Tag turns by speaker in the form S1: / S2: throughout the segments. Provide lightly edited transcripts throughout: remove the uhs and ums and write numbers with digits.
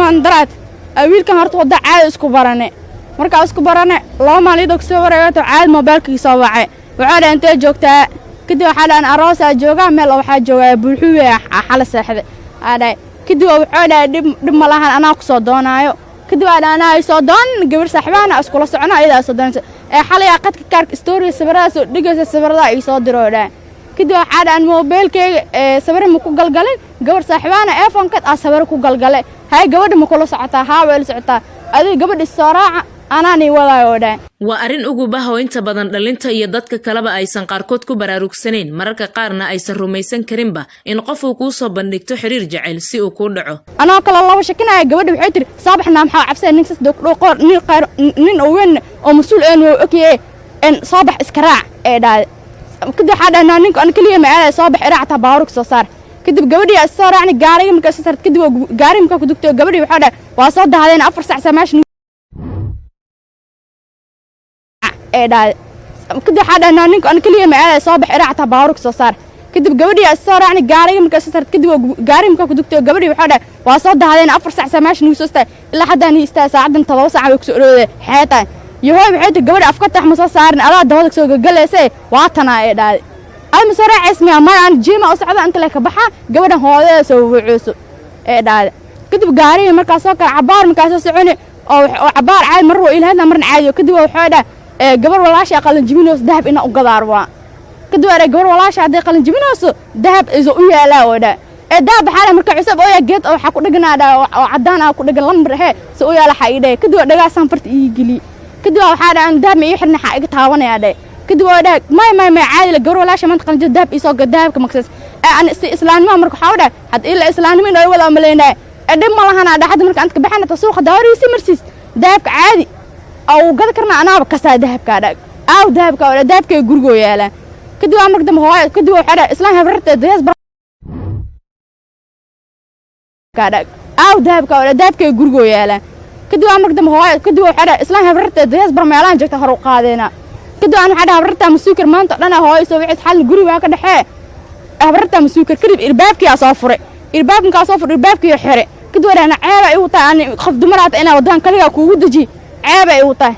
S1: maan daraad wiilkan horta wada caadi isku barane marka isku barane laba maalin oo soo wareegato caadi mobilkii soo wacay waxa intee joogtaa kadib waxa dhan aroos jooga meel waxa jooga bulxuwe xal saxde aday kadib waxa dib malahan anaa ku soo doonaayo kadib ana ay soo doon gabar saaxiibana isku la socona ayada soo doonaysa xalay qadka kaark story sawirada soo dhigaysa sawirada ay soo diroodaan kadib waxa dhan mobilkeyga sawir ma ku galgalay gabar saaxiibana iPhone kad sawir ku galgalay hay gabadha ma kula socotaa haa weel socotaa adiga gabadha soo raaca anaani wadaayooda
S2: waa arin ugu baho inta badan dhalinta iyo dadka kaleba aysan qaarkood ku baraarugsaneen mararka qaarna aysan rumaysan karinba in qof uu ku soo bandhigto xiriir jacayl si uu ku dhaco
S1: anoo kala laba shakinaya gabadha waxay tiri saabaxna maxaa cabsay nin sas dhaqo nin oo weyn oo mas'uul oo okay in saabax iska raac dhaad kadib xadana ninka an kaliya ma aad saabax raacta baaruk soo saar kadib gabadhii soo raacni gaariga marka soo saar kadib gaariga marka ku dugtay gabadhii waxa waa soo daadeen 4 saac samaash dhaad kadib xadana ninka an kaliya ma aad soo bax raacta baaruk soo saar kadib gabadhii soo raacni gaariga marka soo saar kadib gaariga marka ku dugtay gabadhii waxa waa soo daadeen 4 saac samaash soo staay ilaa hadana istaa saacadan 7 saac way ku soo dhoweeyay xeetaa يهوي بحيث الجبر أفكتح مصاصر على دهودك سوق جلسة وعطنا إيه أي مسرع اسمي ما عن جيمة أو سعادة أنت لك بحا جبر هذا سووا عسو إيه كتب جاري مركز عبار مركز سعوني أو عبار عاد مروا إلى هذا مرن عادي وكتبوا وحدا جبر ولا شيء قال الجمينوس ذهب إنه قدار وا كتبوا جبر ولا شيء عاد قال الجمينوس ذهب إذا ويا لا ودا ده بحاله مركز عسب أو يجت أو حكوا دقنا ده أو عدانا أو كنا لمبر هي سويا لحيده كتبوا دقا سامفرت يجلي كدوا وحدا عن دهب يحرنا حقك تهاوني هذا كدوا ده ما عادي الجبر ولا شيء ما تقل جداب يسوق الذهب كمكسس أنا إسلام ما مركو حاوده حد إلا إسلام من أول أملينا أدم ما لهنا ده حد مرك أنت كبحنا تسوق داري سمرسيس ذهب عادي أو قد كرنا أنا بكسر ذهب كذا أو ذهب كذا ذهب كجورجو ياله كدوا عمرك دم هواي كدوا حدا إسلام هبرت دياس كذا أو ذهب كذا ذهب كجورجو ياله كدوا عمرك دم هواي كدوا حدا إسلام هبرت دياس برميلان جت هروق هذينا كدوا أنا حدا هبرت مسوكر ما أنت أنا هواي سوي حل جوري وهكذا حى هبرت مسوكر كريب إربابك يا صافر إربابك يا صافر إربابك يا حرق كدوا أنا عيبة يوطى أنا خف دمرات أنا ودان كلها كودجي عيبة يوطى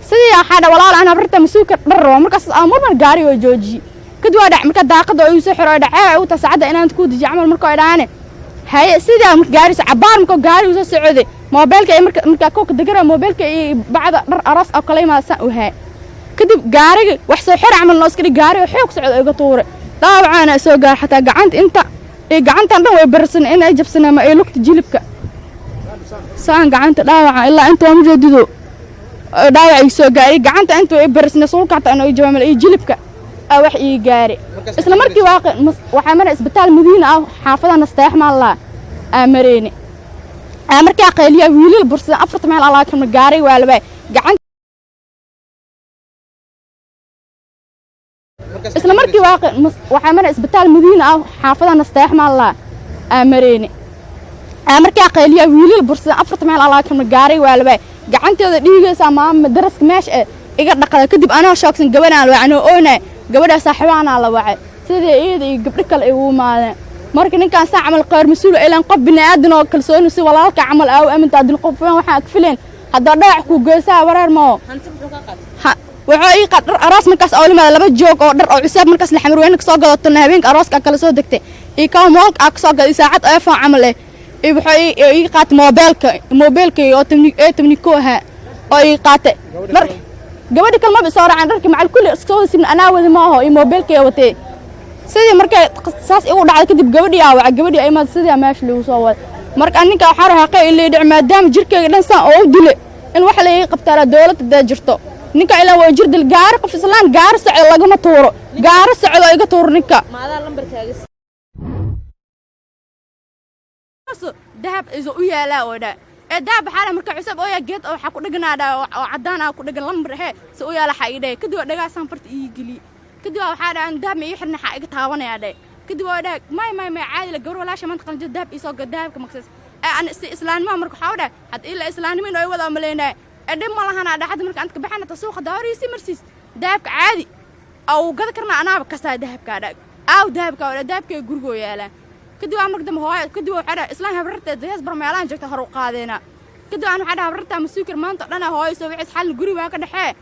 S1: سيدي حدا ولا أنا هبرت مسوكر برا مركز أمر من جاري وجوجي كدوا ده مركز داقد أو يسحر ده عيبة يوطى سعادة أنا تكودجي عمل مركز أنا هاي سيدي جاري عبار مركز جاري وسعودي موبايلك مركا كوك دقرة موبايلك بعد أراس أو كلمة سأوها كدب جاري وحصل حر عمل ناس كده جاري وحيوك سعود أيقطور طبعا أنا سوق حتى قعنت أنت قعنت أنا ويبرسن أنا أجيب سنة ما يلوك تجيلبك سان قعنت طبعا إلا أنت ومجددو طبعا يسوق جاري قعنت أنت ويبرسن سوق حتى أنا يجيب من يجيلبك أو وحي جاري إسلام مركي واقع وحمر إسبتال مدينة أو حافظة نستيح مع الله أمريني markaa qayliya wiilal bursan afarta meel ala ka gaaray waalba gacan isla markii waxa mar isbitaal madiina ah xaafada nasteex ma Allah amareen markaa qayliya wiilal bursan afarta meel ala ka gaaray waalba gacanteeda dhiigaysa ma daraska meesh iga dhaqada kadib anaa shoogsan gabanaan waano oona gabadha saaxiibana la wacay sidii eeday gabdho kale ay u maadeen marka ninkaan saa camal qeyr mas'uul ilaan qof bini'aadan oo kalsooni si walaalka camal aa aaminta adil qof waxa ka fileen hada dhaac ku geesaa wareer ma hanti muxuu ka qaad waxa ay qad aroos markaas awlimaada laba joog oo dhar oo cisaab markaas la xamar weyn ka soo gadato habeenka arooska kala soo degtay ee ka moolka ka soo gaday saacad iPhone camal ee waxa ay qaat mobilka oo tamniko ha oo ay qaatay mar gabadha kalma soo raacay dharkii macal kulli soo sibna ana wada ma aho ee mobilka watay sidii markay saas igu dhacday kadib gabadhii ay maad sidii maash lagu soo wad marka ninka waxa raaqay ilaa dhicay maadaama jirkeyga dhan saan oo dilay in wax la ii qabtaa dawladda jirto ninka ilaa waa jir dil gaar qof islaan gaar socod lagama tuuro gaar socod oo iga tuur ninka
S2: maada lambarkaaga
S1: dahab isu u yaala wada dahab xaala marka cusub oo geed oo waxa ku dhiganaada oo cadaan ah ku dhigan lambar he si u yaala xaydee kadib dhagaa sanfarta ii gili كدوا وحدا عن دهب يحرنا حقك تهاوني هذا كدوا هذا ما عادي الجبر ولا شيء ما تقل جداب يسوق الذهب كمكسس أنا إسلام ما مركو حاوده حتى إلا إسلام من أول أملينا أدم ما لهنا ده حد مرك أنت كبحنا تسوق داري سمرسيس ذهب عادي أو قد كرنا أنا بكسر ذهب كذا أو ذهب كذا ذهب كجورجو ياله kadib aan markii dambe hooyo kadib waxa dhahay islaan habarteed hees barmeelaan joogta hor u qaadeena kadib aan waxa dhahay habarta masuukar maanta dhana hooyo soo wixii xal guri waa ka dhaxee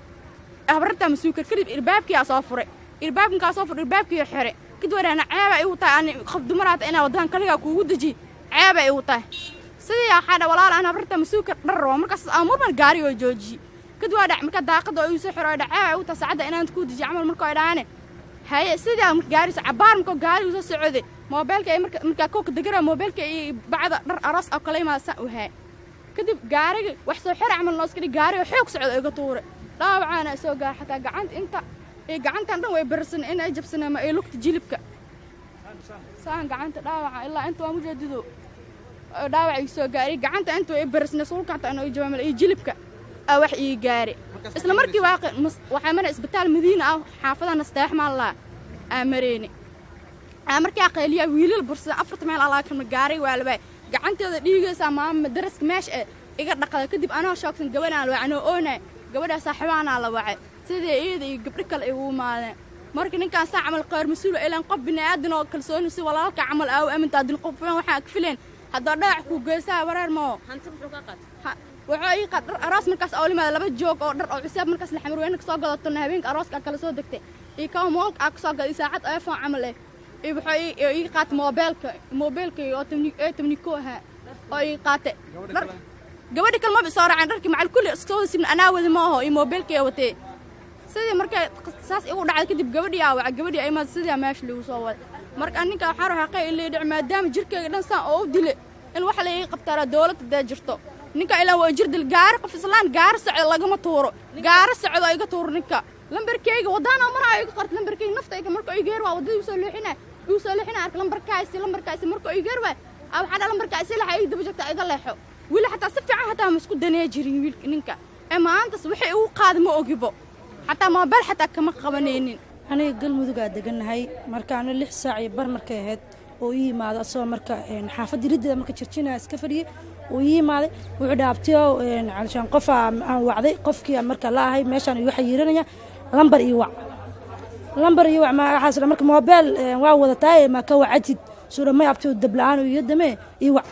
S1: habarta masuukar kadib irbaabkii soo furay irbaabkii xire kadib waraana ceeba ay u tahay aan qof dumaraata inaa wadan kaliya kuugu daji ceeba ay u tahay sidii waxa dhahay walaal aan habarta masuukar dharo markaas aan marban gaari oo jooji kadib waa dhac marka daaqada oo soo xiro dhac ceeba ay u tahay saacada inaan ku daji amal marka ay dhaane haye sidii aan gaari cabaar marka gaari soo socday mobilka ay marka kook degara mobilka ay bacda dhar aras oo kale ma sa u hay kadib gaariga wax soo xir amal noo iska gaari xoog socdo iga tuure dhaawacana soo gaar xataa gacanta inta ee gacantan dhan way barsan in ay jabsanaa ma ay lugta jilibka saan gacanta dhaawaca ilaa inta waa mujeedido dhaawac ay soo gaaray gacanta inta way barsan sulka inta ay jabaan ay jilibka wax ii gaari isla markii waxa mar isbitaal Madiina ah xaafadana Nasteex Maalla amareen markii aqaliya wiilal bursan 4 meel ala kan gaaray waalba gacanteeda dhiigaysa maama daraska meesh iga dhaqada kadib anoo shoogsan gabanaan waano oona gabadha saaxibaana la wacay sidii eeday gabdho kale ay u maadeen markii ninkaan saa amal qaar mas'uul ilaan qof bini'aadan oo kalsooni si walaalka amal aa aaminta adin qof waxa ka fileen hadda dhaac ku geesaa wareer ma
S2: hanta muxuu ka qaat
S1: waxa ay qaad aroos markaas awlimaada laba joog oo dhar oo xisaab markaas la xamrweyn ka soo gadato habeenka arooska kala soo degtay ee ka moolka ka soo gaday saacad iPhone amal ee waxa ay qaat mobilka oo tamniko aha oo ay qaatay gabadha kale ma soo raacin dharkii macal kulli soo sibna anaa wada ma aho ee mobilka ay watay sidii markay saas igu dhacay kadib gabadhii ay ma sidii meesh lagu soo wad marka ninka waxa raaqay ilaa dhic maadaama jirkayga dhan saan oo dilay in wax la ii qabtara dawladda jirto ninka ilaa waa jir dil gaar qof islaan gaar socod lagama tuuro gaar socod ay ga tuur ninka lambarkayga wadana mar ay ka qart lambarkayga naftayga marka ay geer waa wadada soo leexina ark lambarkaasi marka ay geer waa waxa lambarkaasi la hay dib joogta iga leexo wili xataa si fiican xataa ma isku danay jirin wiilka ninka maantas wixii uu qaad ma ogibo حتى ما بل حتى كما قبنينين
S3: أنا قلمودو قاعد دقنهاي مركا أنا 6 ساعة بر مركا هاد ويي ماذا أصلا مركا حافظ يرد مركا تشرشينا اسكفري ويي ماذا وعدابتيو علشان قفا وعدي قفكي مركا لا هاي ماشان يحيرنيا لمبر يوع ما حاصل مركا موبايل واو وضتاي ما كوعتي سورة ما يابتيو الدبلان ويدمي يوع